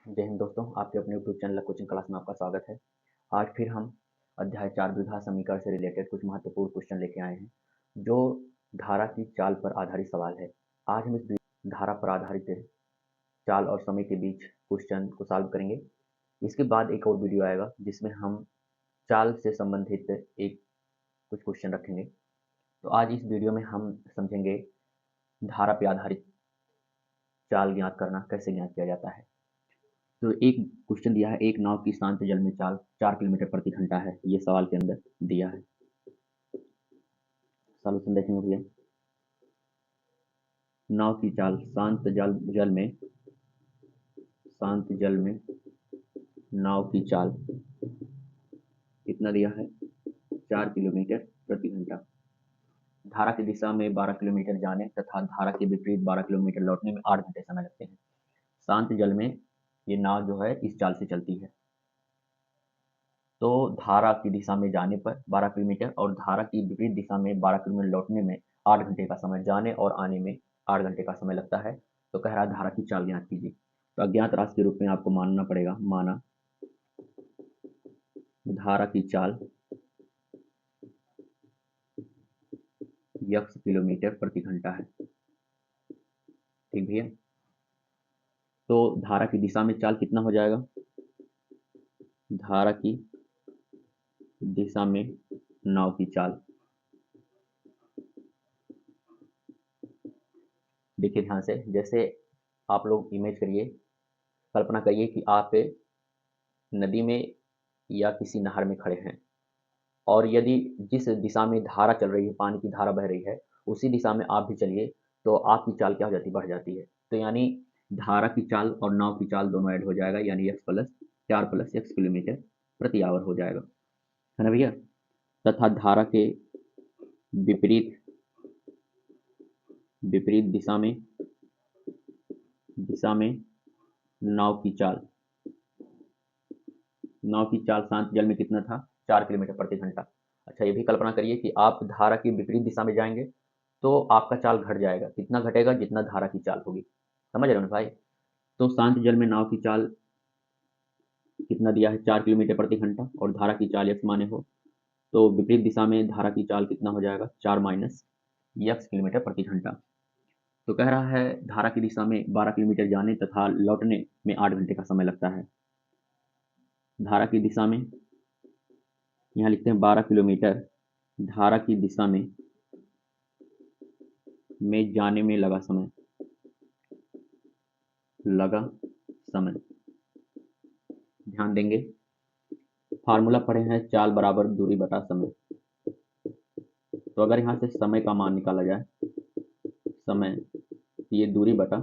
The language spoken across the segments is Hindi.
जय हिंद दोस्तों, आपके अपने यूट्यूब चैनल कोचिंग क्लास में आपका स्वागत है। आज फिर हम अध्याय 4 द्विघात समीकरण से रिलेटेड कुछ महत्वपूर्ण क्वेश्चन लेके आए हैं, जो धारा की चाल पर आधारित सवाल है। आज हम इस धारा पर आधारित चाल और समय के बीच क्वेश्चन को सॉल्व करेंगे। इसके बाद एक और वीडियो आएगा जिसमें हम चाल से संबंधित एक कुछ क्वेश्चन रखेंगे। तो आज इस वीडियो में हम समझेंगे धारा पर आधारित चाल ज्ञात करना कैसे ज्ञात किया जाता है। तो एक क्वेश्चन दिया है, एक नाव की शांत जल में चाल 4 किलोमीटर प्रति घंटा है। ये सवाल के अंदर दिया है। सॉल्यूशन देखेंगे भैया। नाव की चाल शांत जल में नाव की चाल कितना दिया है? 4 किलोमीटर प्रति घंटा। धारा की दिशा में 12 किलोमीटर जाने तथा धारा के विपरीत 12 किलोमीटर लौटने में 8 घंटे समय लगते हैं। शांत जल में ये नाव जो है इस चाल से चलती है। तो धारा की दिशा में जाने पर 12 किलोमीटर और धारा की विपरीत दिशा में 12 किलोमीटर लौटने में 8 घंटे का समय, जाने और आने में 8 घंटे का समय लगता है। तो कह रहा है धारा की चाल ज्ञात कीजिए। तो अज्ञात राशि के रूप में आपको मानना पड़ेगा, माना धारा की चाल x किलोमीटर प्रति घंटा है। ठीक भैया। तो धारा की दिशा में चाल कितना हो जाएगा? धारा की दिशा में नाव की चाल, देखिए ध्यान से, जैसे आप लोग इमेज करिए, कल्पना करिए कि आप नदी में या किसी नहर में खड़े हैं और यदि जिस दिशा में धारा चल रही है, पानी की धारा बह रही है, उसी दिशा में आप भी चलिए तो आपकी चाल क्या हो जाती है? बढ़ जाती है। तो यानी धारा की चाल और नाव की चाल दोनों ऐड हो जाएगा, यानी x प्लस x किलोमीटर प्रति आवर हो जाएगा, है ना भैया। तथा धारा के विपरीत दिशा में नाव की चाल शांत जल में कितना था? 4 किलोमीटर प्रति घंटा। अच्छा, ये भी कल्पना करिए कि आप धारा की विपरीत दिशा में जाएंगे तो आपका चाल घट जाएगा। कितना घटेगा? जितना धारा की चाल होगी। समझ रहे हो ना भाई? तो शांत जल में नाव की चाल कितना दिया है? 4 किलोमीटर प्रति घंटा, और धारा की चाल x माने हो तो विपरीत दिशा में धारा की चाल कितना हो जाएगा? 4 माइनस x किलोमीटर प्रति घंटा। तो कह रहा है धारा की दिशा में 12 किलोमीटर जाने तथा लौटने में 8 घंटे का समय लगता है। धारा की दिशा में यहाँ लिखते हैं 12 किलोमीटर, धारा की दिशा में जाने में लगा समय। ध्यान देंगे, फार्मूला पढ़े हैं, चाल बराबर दूरी बटा समय। तो अगर यहाँ से समय का मान निकाला जाए, समय ये दूरी बटा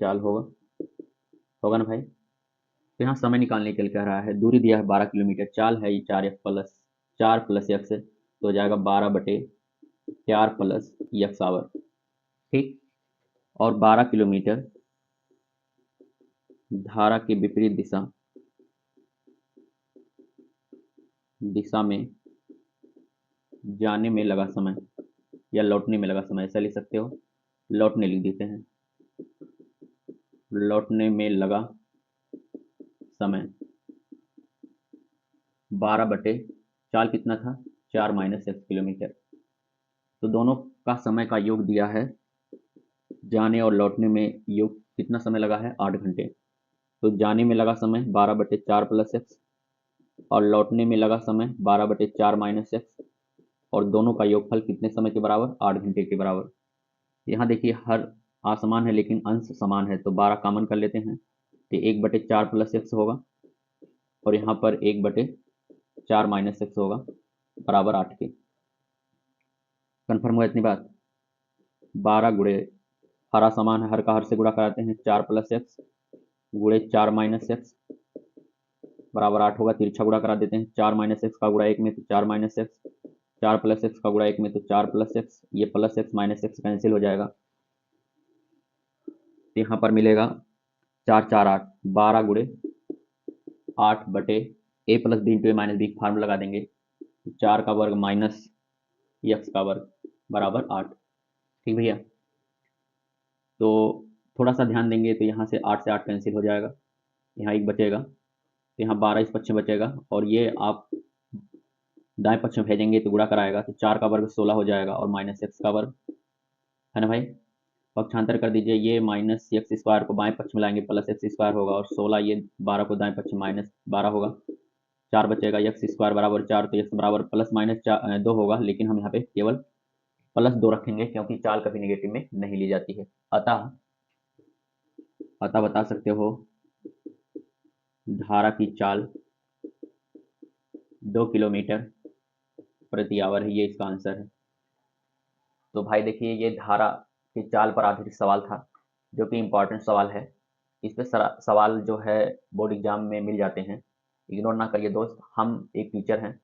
चाल होगा ना भाई। तो यहाँ समय निकालने के लिए कह रहा है, दूरी दिया है 12 किलोमीटर, चाल है 4 प्लस x, तो हो जाएगा 12 बटे 4 प्लस x आवर। ठीक। और 12 किलोमीटर धारा के विपरीत दिशा में जाने में लगा समय या लौटने में लगा समय, ऐसा लिख सकते हो। लौटने लिख देते हैं, लौटने में लगा समय 12 बटे चाल कितना था? 4 माइनस x किलोमीटर। तो दोनों का समय का योग दिया है, जाने और लौटने में योग कितना समय लगा है? 8 घंटे। तो जाने में लगा समय 12 बटे 4 प्लस x, और लौटने में लगा समय 12 बटे 4 माइनस x, और दोनों का योगफल कितने समय के बराबर? 8 घंटे के बराबर। यहाँ देखिए हर असमान है लेकिन अंश समान है, तो 12 कॉमन कर लेते हैं तो 1 बटे 4 प्लस x होगा, और यहाँ पर 1 बटे 4 माइनस x होगा, बराबर 8 के। कन्फर्म हुआ इतनी बात? 12 गुणे हर असमान है, हर का हर से गुणा कराते हैं, 4 प्लस x गुणे 4 माइनस x बराबर 8 होगा। तिरछा गुणा करा देते हैं, 4 माइनस x का गुणा 1 में तो 4 माइनस x, 4 प्लस x का गुणा 1 में तो 4 प्लस x, ये plus x minus x cancel हो जाएगा। तो यहाँ पर मिलेगा 4 4 8, 12 गुणे 8 बटे a plus B into A minus B, formula लगा देंगे, 4 का वर्ग माइनस x का वर्ग बराबर 8। ठीक भैया। तो थोड़ा सा ध्यान देंगे तो यहाँ से 8 से 8 कैंसिल हो जाएगा, यहाँ 1 बचेगा, तो यहाँ 12 इस पक्ष में बचेगा, और ये आप दाएं पक्ष में भेजेंगे तो गुणा कराएगा, तो 4 का वर्ग 16 हो जाएगा और माइनस एक्स का वर्ग, है ना भाई। पक्षांतर कर दीजिए, ये माइनस एक्स स्क्वायर को बाएं पक्ष में लाएंगे प्लस एक्स स्क्वायर होगा, और 16 ये 12 को दाएं पक्ष में माइनस 12 होगा, 4 बचेगा, एक्स स्क्वायर बराबर 4, तो एक्स बराबर प्लस माइनस 2 होगा, लेकिन हम यहाँ पे केवल प्लस 2 रखेंगे क्योंकि चाल कभी नेगेटिव में नहीं ली जाती है। अतः बता सकते हो धारा की चाल 2 किलोमीटर प्रति आवर है, ये इसका आंसर है। तो भाई देखिए, ये धारा की चाल पर आधारित सवाल था, जो कि इम्पोर्टेंट सवाल है। इस पे सवाल जो है बोर्ड एग्जाम में मिल जाते हैं, इग्नोर ना करिए दोस्त। हम एक टीचर हैं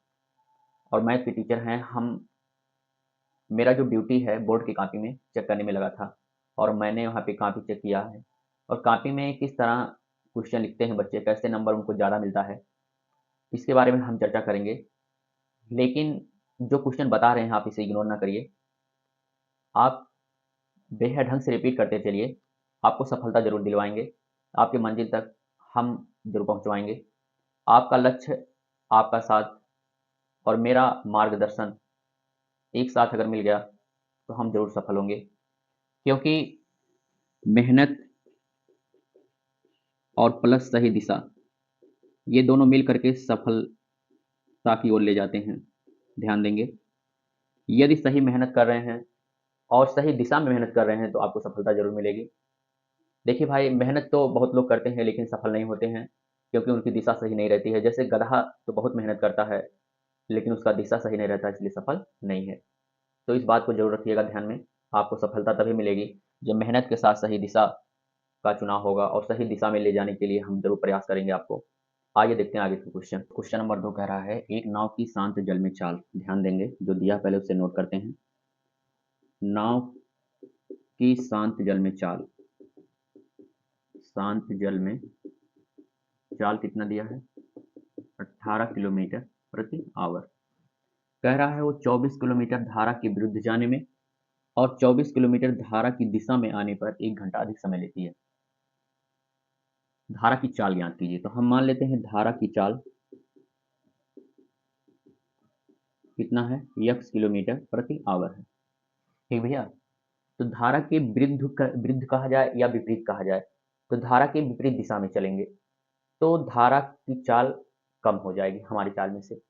और मैथ के टीचर हैं। मेरा जो ड्यूटी है बोर्ड की कॉपी में चेक करने में लगा था, और मैंने वहाँ पे कॉपी चेक किया है, और कॉपी में किस तरह क्वेश्चन लिखते हैं बच्चे, कैसे नंबर उनको ज़्यादा मिलता है, इसके बारे में हम चर्चा करेंगे। लेकिन जो क्वेश्चन बता रहे हैं आप इसे इग्नोर ना करिए, आप बेहद ढंग से रिपीट करते चलिए, आपको सफलता जरूर दिलवाएंगे, आपकी मंजिल तक हम जरूर पहुंचवाएंगे। आपका लक्ष्य, आपका साथ और मेरा मार्गदर्शन एक साथ अगर मिल गया तो हम जरूर सफल होंगे, क्योंकि मेहनत और प्लस सही दिशा, ये दोनों मिल करके सफलता की ओर ले जाते हैं। ध्यान देंगे, यदि सही मेहनत कर रहे हैं और सही दिशा में मेहनत कर रहे हैं तो आपको सफलता जरूर मिलेगी। देखिए भाई, मेहनत तो बहुत लोग करते हैं लेकिन सफल नहीं होते हैं, क्योंकि उनकी दिशा सही नहीं रहती है। जैसे गधा तो बहुत मेहनत करता है लेकिन उसका दिशा सही नहीं रहता, इसलिए सफल नहीं है। तो इस बात को जरूर रखिएगा ध्यान में, आपको सफलता तभी मिलेगी जब मेहनत के साथ सही दिशा का चुनाव होगा, और सही दिशा में ले जाने के लिए हम जरूर प्रयास करेंगे आपको। आगे देखते हैं आगे के क्वेश्चन। क्वेश्चन नंबर 2 कह रहा है, एक नाव की शांत जल में चाल। ध्यान देंगे, जो दिया पहले उससे नोट करते हैं। नाव की शांत जल में चाल, शांत जल में चाल कितना दिया है, 18 किलोमीटर प्रति आवर। कह रहा है वो 24 किलोमीटर धारा के विरुद्ध जाने में और 24 किलोमीटर धारा की दिशा में आने पर 1 घंटा अधिक समय लेती है। धारा की चाल ज्ञात कीजिए। तो हम मान लेते हैं धारा की चाल कितना है, x किलोमीटर प्रति आवर है। ठीक भैया, तो धारा के विरुद्ध कहा जाए या विपरीत कहा जाए, तो धारा के विपरीत दिशा में चलेंगे तो धारा की चाल कम हो जाएगी हमारी चाल में से,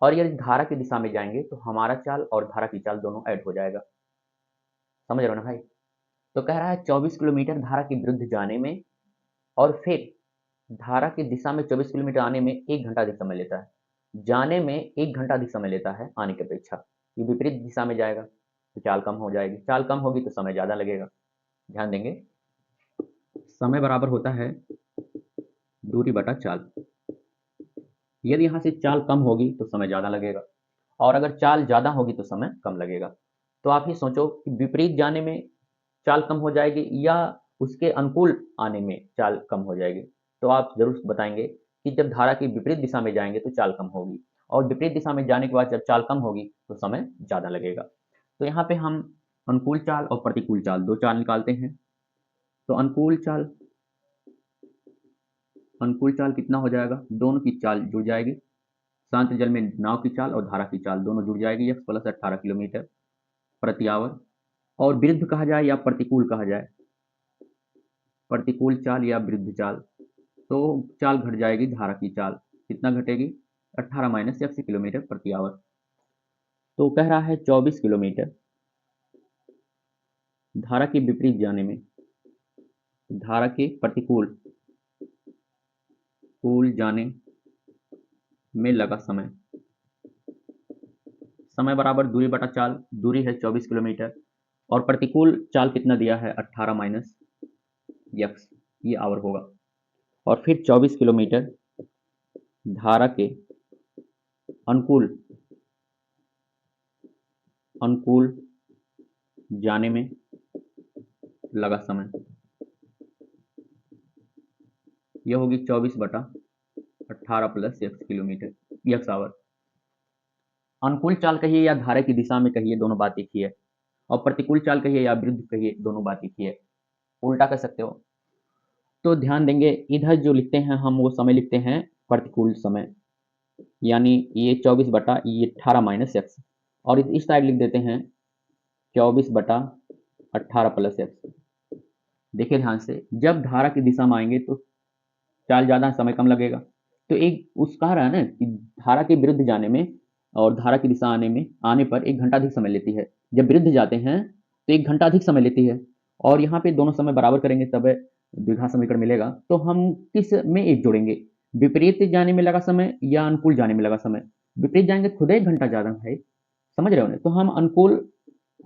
और यदि धारा की दिशा में जाएंगे तो हमारा चाल और धारा की चाल दोनों ऐड हो जाएगा। समझ रहे हो ना भाई। तो कह रहा है 24 किलोमीटर धारा के विरुद्ध जाने में, और फिर धारा की दिशा में 24 किलोमीटर आने में 1 घंटा अधिक समय लेता है। जाने में 1 घंटा अधिक समय लेता है आने की अपेक्षा। ये विपरीत दिशा में जाएगा तो चाल कम हो जाएगी, चाल कम होगी तो समय ज़्यादा लगेगा। ध्यान देंगे, समय बराबर होता है दूरी बटा चाल। यदि यहाँ से चाल कम होगी तो समय ज़्यादा लगेगा, और अगर चाल ज़्यादा होगी तो समय कम लगेगा। तो आप ही सोचो कि विपरीत जाने में चाल कम हो जाएगी या उसके अनुकूल आने में चाल कम हो जाएगी। तो आप ज़रूर बताएंगे कि जब धारा की विपरीत दिशा में जाएंगे तो चाल कम होगी, और विपरीत दिशा में जाने के बाद जब चाल कम होगी तो समय ज़्यादा लगेगा। तो यहाँ पे हम अनुकूल चाल और प्रतिकूल चाल, दो चाल निकालते हैं। तो अनुकूल चाल कितना हो जाएगा, दोनों की चाल जुड़ जाएगी। शांत जल में नाव की चाल और धारा की चाल दोनों जुड़ जाएगी, x प्लस 18 किलोमीटर प्रति आवर। और विरुद्ध कहा जाए या प्रतिकूल कहा जाए, प्रतिकूल चाल या विरुद्ध चाल, तो चाल घट जाएगी धारा की चाल। कितना घटेगी, 18 माइनस x किलोमीटर प्रति आवर। तो कह रहा है 24 किलोमीटर धारा के विपरीत जाने में, धारा के प्रतिकूल जाने में लगा समय, समय बराबर दूरी बटा चाल। दूरी है 24 किलोमीटर और प्रतिकूल चाल कितना दिया है, 18 माइनस x, ये आवर होगा। और फिर 24 किलोमीटर धारा के अनुकूल जाने में लगा समय, यह होगी 24 बटा 18 plus x kilometre, x hour. अनुकूल चाल कहिए या धारा की दिशा में कहिए, दोनों बात एक ही है। और प्रतिकूल चाल कहिए या विरुद्ध कहिए, दोनों बात एक ही है। उल्टा कर सकते हो, तो ध्यान देंगे इधर जो लिखते हैं हम वो समय लिखते हैं प्रतिकूल समय, यानी ये 24 बटा ये 18 माइनस एक्स, और इस साइड लिख देते हैं 24 बटा 18 प्लस एक्स। देखिए ध्यान से, जब धारा की दिशा में आएंगे तो चाल ज़्यादा समय कम लगेगा। तो एक उस कह रहा है ना कि धारा के विरुद्ध जाने में और धारा की दिशा आने पर 1 घंटा अधिक समय लेती है। जब विरुद्ध जाते हैं तो 1 घंटा अधिक समय लेती है, और यहाँ पे दोनों समय बराबर करेंगे तब द्विघात समीकरण मिलेगा। तो हम किस में एक जोड़ेंगे, विपरीत जाने में लगा समय या अनुकूल जाने में लगा समय? विपरीत जाएंगे तो खुद 1 घंटा ज़्यादा है, समझ रहे हो ना? तो हम अनुकूल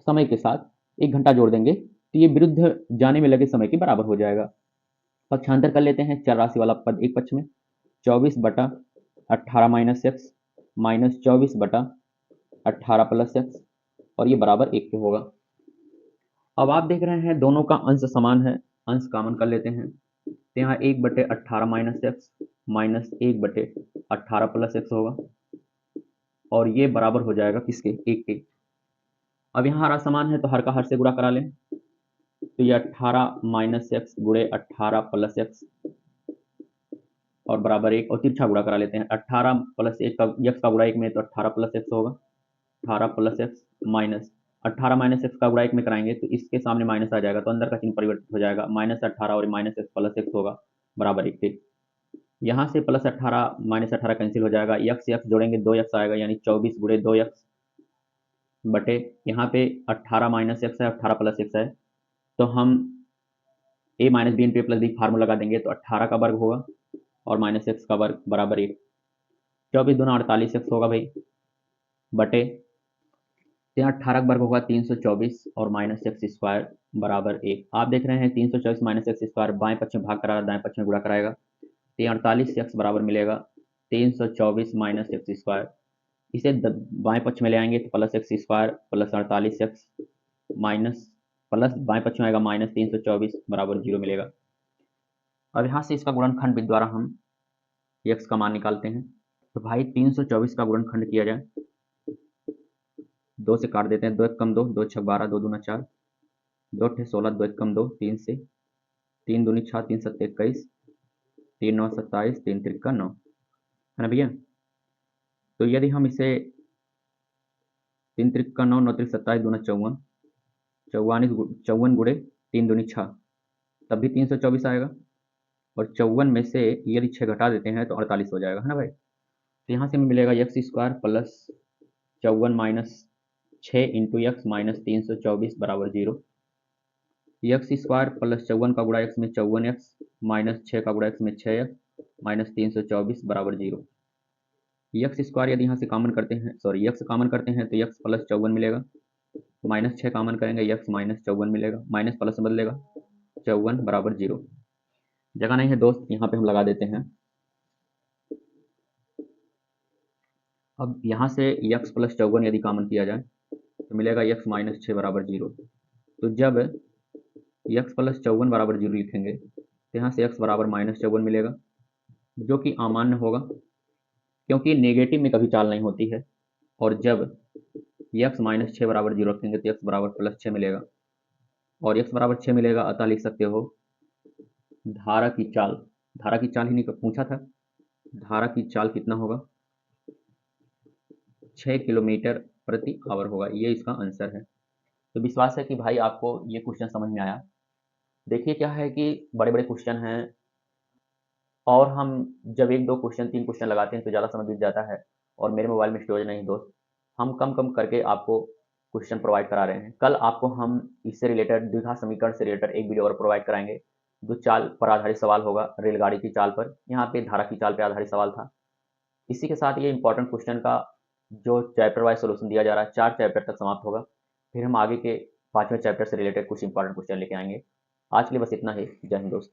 समय के साथ 1 घंटा जोड़ देंगे तो ये विरुद्ध जाने में लगे समय के बराबर हो जाएगा। पक्षांतर कर लेते हैं, चर राशि वाला पद एक पक्ष में, 24 बटा 18 माइनस एक्स माइनस 24 बटा 18 प्लस एक्स, और ये बराबर 1 के होगा। अब आप देख रहे हैं दोनों का अंश समान है, अंश कॉमन कर लेते हैं, तो यहाँ 1 बटे 18 माइनस एक्स माइनस 1 बटे 18 प्लस एक्स होगा, और ये बराबर हो जाएगा किसके, 1 के। अब यहाँ हरा समान है तो हर का हर से गुणा करा लें, तो ये 18 माइनस एक्स गुणे 18 प्लस एक्स और बराबर 1, और तिरछा गुणा करा लेते हैं, 18 प्लस 1 का एक्स का गुणा 1 में तो 18 प्लस एक्स होगा, 18 plus x minus 18 minus x का गुणा 1 में कराएंगे तो इसके सामने माइनस आ जाएगा, तो अंदर का चिन्ह परिवर्तित हो जाएगा, माइनस 18 और माइनस एक्स प्लस एक्स होगा बराबर 1 के। यहाँ से प्लस 18 माइनस 18 कैंसिल हो जाएगा, एक्स एक्स जोड़ेंगे 2 एक्स आएगा, यानी 24 गुणे 2 एक्स बटे यहाँ पे 18 माइनस एक्स है 18 प्लस एक्स है, तो हम A minus B into A plus B formula लगा देंगे, तो 18 का वर्ग होगा और माइनस एक्स का वर्ग बराबर 1, 24 दूना 48 एक्स होगा भाई, बटे यहाँ 18 का वर्ग होगा 324 और माइनस एक्स स्क्वायर बराबर 1। आप देख रहे हैं 324 माइनस एक्स स्क्वायर बाएं पक्ष में भाग करा दाएं पक्ष में गुणा कराएगा, तो 48 एक्स बराबर मिलेगा 324 माइनस एक्स स्क्वायर। इसे बाएं पक्ष में ले आएंगे तो plus x square plus 48 x minus plus बाएं पक्ष में आएगा माइनस 324 बराबर 0 मिलेगा। अब यहाँ से इसका गुणनखंड विधि द्वारा हम एक्स का मान निकालते हैं, तो भाई 324 का गुणनखंड किया जाए, 2 से काट देते हैं, 2 एक कम 2, 2 छक 12, 2 दूना 4, 2 अट्ठे 16, 2 एक कम 2, 3 से, 3 दूनी 6, 3 सत्ते 21, 3 9 27, 3 तिरका 9, है ना भैया? तो यदि हम इसे 3 तिरका 9, 9 तिरक 27, दूना 54, 54 गुणे 3 दूनी 6, तब भी 324 आएगा, और 54 में से यदि 6 घटा देते हैं तो 48 हो जाएगा, है ना भाई? तो यहाँ से हमें मिलेगा x square plus 54 minus 6 into x minus 324 बराबर 0। एक्स स्क्वायर प्लस 54 का गुणा एक्स में 54 एक्स माइनस 6 का गुणा एक्स में 6 एक्स माइनस 324 बराबर 0। एक्स स्क्वायर यदि यहाँ से कॉमन करते हैं, सॉरी एक्स कॉमन करते हैं तो एक्स प्लस 54 मिलेगा, माइनस 6 कॉमन करेंगे एक्स माइनस 54 मिलेगा, माइनस प्लस में बदलेगा, 54 बराबर 0। जगह नहीं है दोस्त, यहाँ पे हम लगा देते हैं। अब यहाँ से एक्स प्लस 54 यदि कॉमन किया जाए तो मिलेगा एक्स माइनस 6 बराबर 0। तो जब एक्स प्लस 54 बराबर 0 लिखेंगे तो यहाँ से एक्स बराबर माइनस 54 मिलेगा, जो कि अमान्य होगा क्योंकि नेगेटिव में कभी चाल नहीं होती है, और जब एक्स माइनस 6 बराबर 0 रखेंगे तो एक्स बराबर प्लस 6 मिलेगा, और एक्स बराबर 6 मिलेगा, अतः लिख सकते हो धारा की चाल ही नहीं पूछा था, धारा की चाल कितना होगा, 6 किलोमीटर प्रति आवर होगा, ये इसका आंसर है। तो विश्वास है कि भाई आपको ये क्वेश्चन समझ में आया। देखिए क्या है कि बड़े बड़े क्वेश्चन हैं, और हम जब 1 2 क्वेश्चन 3 क्वेश्चन लगाते हैं तो ज़्यादा समय बीत जाता है, और मेरे मोबाइल में स्टोरेज नहीं दोस्त, हम कम कम करके आपको क्वेश्चन प्रोवाइड करा रहे हैं। कल आपको हम इससे रिलेटेड द्विघात समीकरण से रिलेटेड एक वीडियो और प्रोवाइड कराएंगे, जो चाल पर आधारित सवाल होगा, रेलगाड़ी की चाल पर, यहाँ पे धारा की चाल पर आधारित सवाल था। इसी के साथ ये इंपॉर्टेंट क्वेश्चन का जो चैप्टर वाइज सोल्यूशन दिया जा रहा है 4 चैप्टर तक समाप्त होगा, फिर हम आगे के 5वें चैप्टर से रिलेटेड कुछ इंपॉर्टेंट क्वेश्चन लेके आएंगे। आज के लिए बस इतना ही। जय हिंद दोस्त।